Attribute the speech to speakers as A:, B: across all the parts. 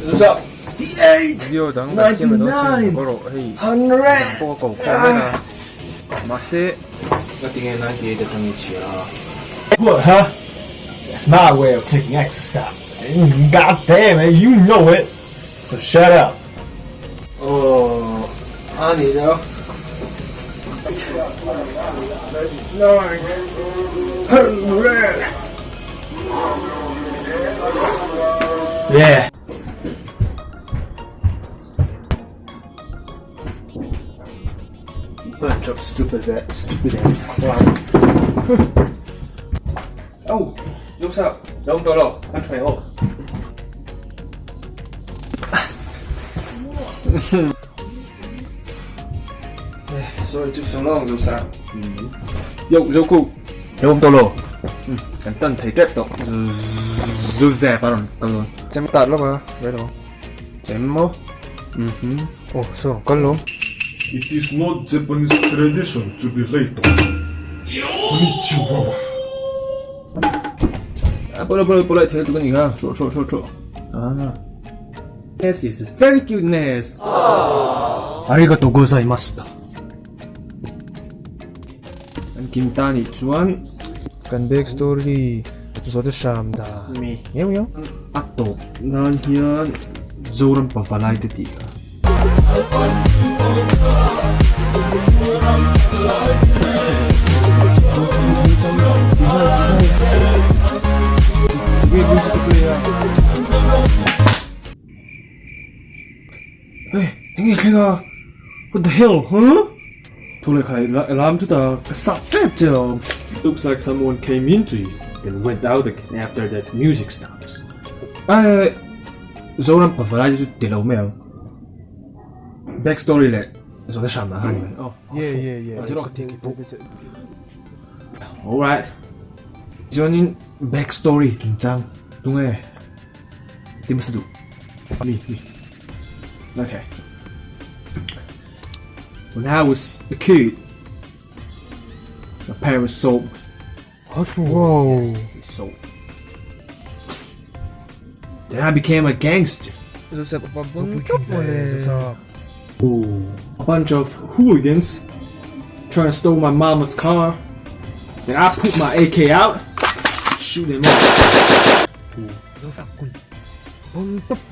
A: What's up? 98, 99, 100. What, huh? That's my way of taking exercise. God damn it, you know it. So shut up. Oh, 아니죠. No, I can't. 100. Yeah. Bunch of stupid ass. Oh, what's up? Don't go. I'm trying over. Sorry took so long, Zoram. Yo, Zoku. Don't go. Cảnh tân thấy trép đó. Dù dẹp vào rồi.
B: Chém tạt lắm mà, vậy đó.
A: Chém mô.
B: Oh, so, con lawm.
C: It is not Japanese tradition to be late. Konnichiwa.
A: Boleh thấy tụi con hả? Chỗ. Yes, is very cuteness. Arigatou gozaimashita. Anh Kim ta ni Chuan.
B: Kan backstory. So the sham da.
A: Mi.
B: Yo.
A: Ato. Nan hian. Zoram pavalai te ti. Hey, nghe what the hell, huh? Thôi khai alarm to the subject. Looks like someone came into you, then went out again after that music stops. Zoram pavalai to the lawm. Backstory le. So the sham na anyway. Oh.
B: Yeah.
A: Alright. Joining backstory tunjang. Tunge. Timsadu. Me. Okay. When I was a kid, my parents sold me.
B: Whoa.
A: Yes, they sold me. Then I became a gangster. A bunch of hooligans trying to steal my mama's car. Then I put my AK out, shoot them all.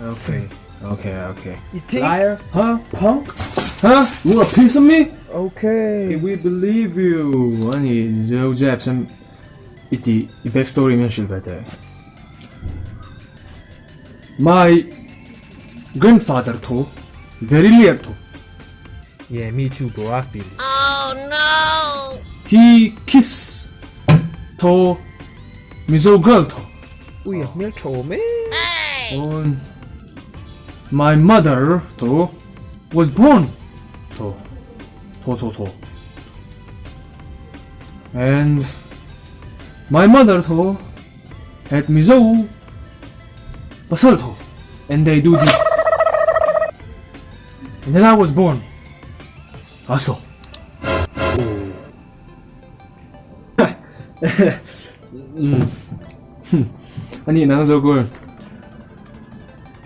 A: Okay. Liar? Huh? Punk? Huh? You want a piece of me?
B: Okay.
A: If we believe you. 아니, Zoram some 이 backstory면 실패돼. My grandfather told, very clear told.
B: Yeah, me too, bro. I feel it.
D: Oh no!
A: He kissed to miso girl to.
B: Ui, mel chome.
A: On my mother to was born to. And my mother to had miso basal to. And they do this. And then I was born. Also. 아니 나는 저걸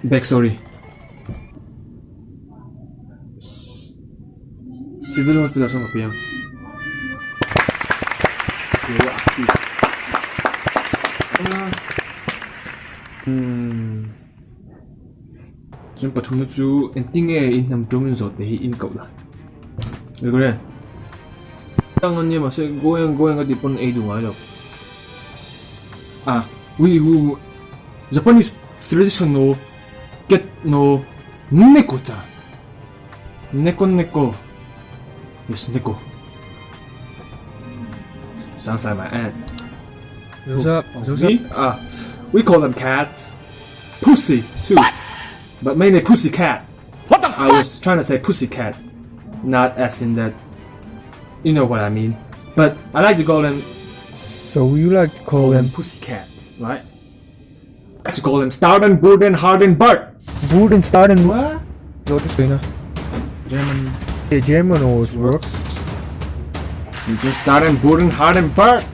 A: backstory. Civil hospital sama piyang. Chúng ta thu chú anh tiếng nghe in nằm trong rồi để in cậu lại. Được rồi. Tăng anh em mà sẽ goyang cái tipon A đúng không? Ah, we Japanese traditional get no neko-chan. Neko. Yes, neko. Sounds like my aunt.
B: What's up?
A: Me? We call them cats. Pussy too. But mainly pussy cat.
D: What the fuck?
A: I was trying to say pussy cat, not as in that. You know what I mean. But I like to call them.
B: So you like to call them
A: pussy cats, right? I like to call them Starden, Burden, Harden, Bart.
B: Burden, Starden, what? So this way now.
A: German.
B: Yeah, German always works.
A: You just Starden, Burden, Harden, Bart.